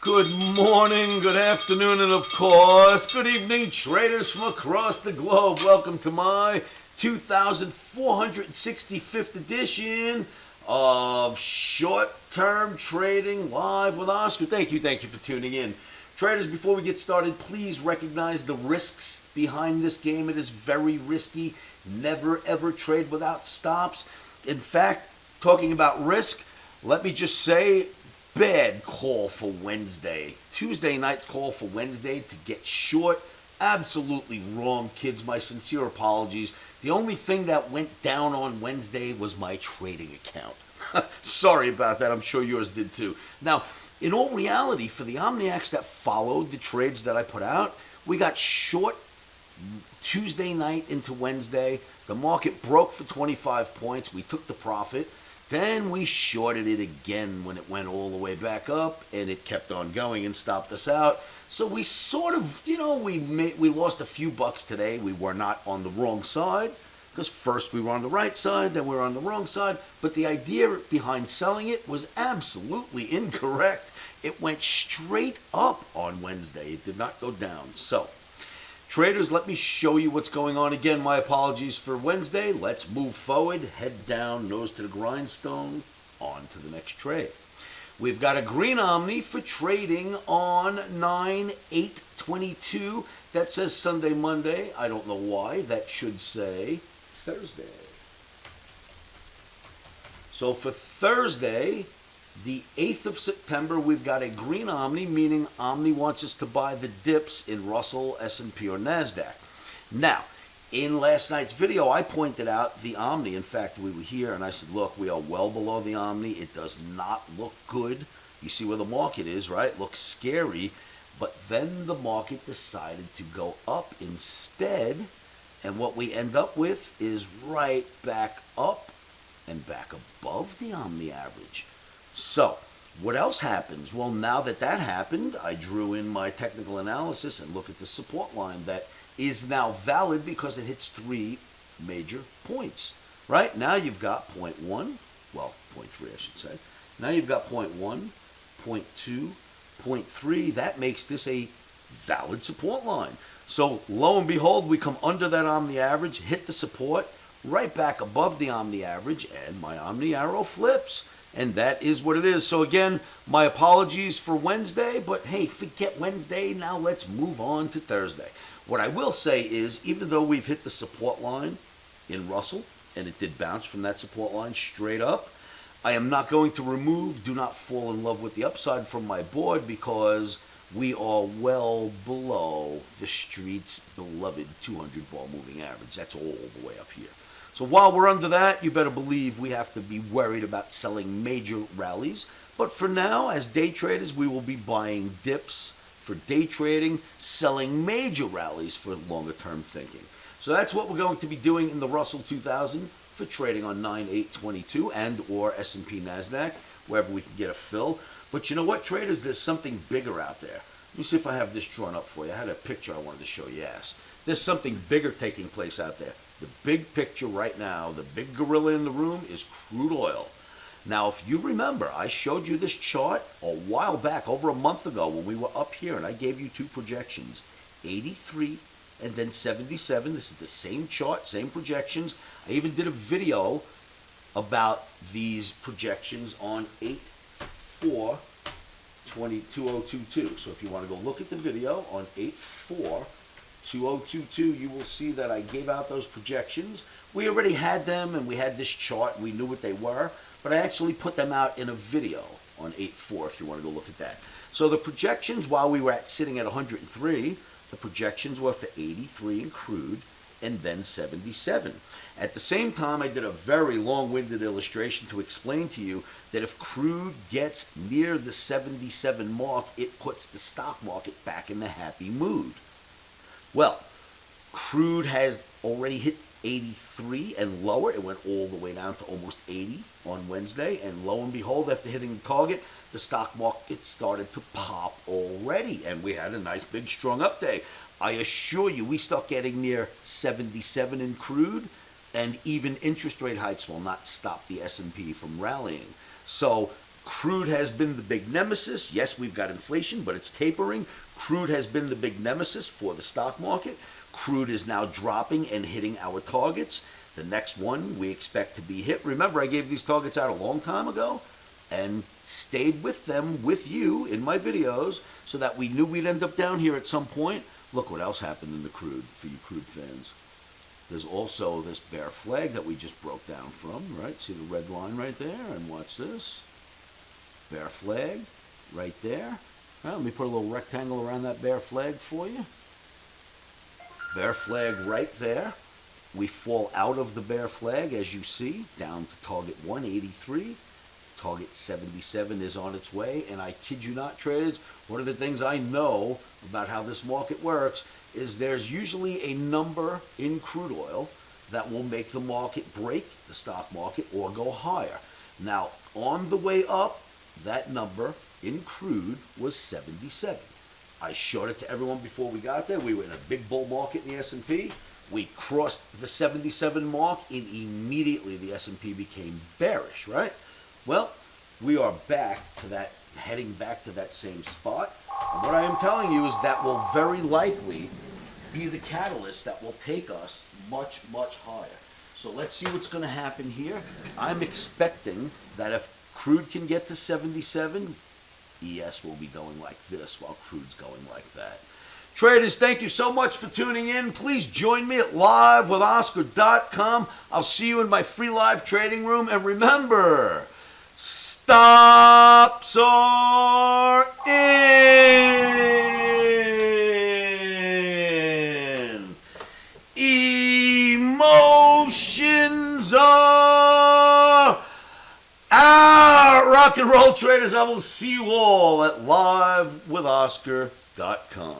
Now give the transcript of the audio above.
Good morning, good afternoon, and of course, good evening, traders from across the globe. Welcome to my 2465th edition of Short-Term Trading Live with Oscar. Thank you for tuning in. Traders, before we get started, please recognize the risks behind this game. It is very risky. Never ever trade without stops. In fact, talking about risk, let me just say, bad call for Wednesday. Tuesday night's call for Wednesday to get short. Absolutely wrong, kids. My sincere apologies. The only thing that went down on Wednesday was my trading account. Sorry about that. I'm sure yours did too. Now, in all reality, for the Omniacs that followed the trades that I put out, we got short Tuesday night into Wednesday. The market broke for 25 points. We took the profit. Then we shorted it again when it went all the way back up, and it kept on going and stopped us out. So we sort of, we lost a few bucks today. We were not on the wrong side, because first we were on the right side, then we were on the wrong side. But the idea behind selling it was absolutely incorrect. It went straight up on Wednesday. It did not go down. So, traders, let me show you what's going on. Again, my apologies for Wednesday. Let's move forward, head down, nose to the grindstone, on to the next trade. We've got a green Omni for trading on 9/8/22. That says Sunday, Monday. I don't know why. That should say Thursday. So for Thursday, the 8th of September, we've got a green Omni, meaning Omni wants us to buy the dips in Russell, S&P, or NASDAQ. Now, in last night's video, I pointed out the Omni. In fact, we were here, and I said, look, we are well below the Omni. It does not look good. You see where the market is, right? It looks scary. But then the market decided to go up instead, and what we end up with is right back up and back above the Omni average. So, what else happens? Well, now that happened, I drew in my technical analysis and look at the support line that is now valid because it hits 3 major points. Right? Now you've got point 1, well, point 3 I should say. Now you've got point 1, point 2, point 3. That makes this a valid support line. So, lo and behold, we come under that Omni average, hit the support, right back above the Omni average, and my Omni arrow flips. And that is what it is. So again, my apologies for Wednesday, but hey, forget Wednesday. Now let's move on to Thursday. What I will say is, even though we've hit the support line in Russell, and it did bounce from that support line straight up, I am not going to remove Do Not Fall in Love with the Upside from my board because we are well below the street's beloved 200 bar moving average. That's all the way up here. So while we're under that, you better believe we have to be worried about selling major rallies. But for now, as day traders, we will be buying dips for day trading, selling major rallies for longer term thinking. So that's what we're going to be doing in the Russell 2000 for trading on 9/8/22 and or S&P NASDAQ, wherever we can get a fill. But you know what, traders? There's something bigger out there. Let me see if I have this drawn up for you. I had a picture I wanted to show you. Yes. There's something bigger taking place out there. The big picture right now, the big gorilla in the room is crude oil. Now, if you remember, I showed you this chart a while back, over a month ago, when we were up here, and I gave you 2 projections, 83 and then 77. This is the same chart, same projections. I even did a video about these projections on 8/4/2022. So if you want to go look at the video on 8/4/2022, you will see that I gave out those projections. We already had them, and we had this chart, and we knew what they were, but I actually put them out in a video on 8/4 if you want to go look at that. So the projections, while we were sitting at 103, the projections were for 83 in crude and then 77. At the same time, I did a very long-winded illustration to explain to you that if crude gets near the 77 mark, it puts the stock market back in the happy mood. Well, crude has already hit 83 and lower. It went all the way down to almost 80 on Wednesday. And lo and behold, after hitting the target, the stock market started to pop already. And we had a nice, big, strong up day. I assure you, we start getting near 77 in crude, and even interest rate hikes will not stop the S&P from rallying. So Crude has been the big nemesis. Yes, we've got inflation, but it's tapering. Crude has been the big nemesis for the stock market. Crude is now dropping and hitting our targets. The next one we expect to be hit. Remember, I gave these targets out a long time ago and stayed with them with you in my videos so that we knew we'd end up down here at some point. Look what else happened in the crude for you crude fans. There's also this bear flag that we just broke down from, right? See the red line right there? And watch this. Bear flag right there. All right, let me put a little rectangle around that bear flag for you. Bear flag right there. We fall out of the bear flag, as you see, down to target 183. Target 77 is on its way, and I kid you not, traders, one of the things I know about how this market works is there's usually a number in crude oil that will make the market break, the stock market, or go higher. Now, on the way up, that number in crude was 77. I showed it to everyone before we got there. We were in a big bull market in the S&P. We crossed the 77 mark, and immediately the S&P became bearish, right? Well, we are back to that, heading back to that same spot. And what I am telling you is that will very likely be the catalyst that will take us much, much higher. So let's see what's going to happen here. I'm expecting that if crude can get to 77, ES will be going like this while crude's going like that. Traders, thank you so much for tuning in. Please join me at livewithoscar.com. I'll see you in my free live trading room. And remember, stops are in. Emotions are out. Rock and roll, traders. I will see you all at livewithoscar.com.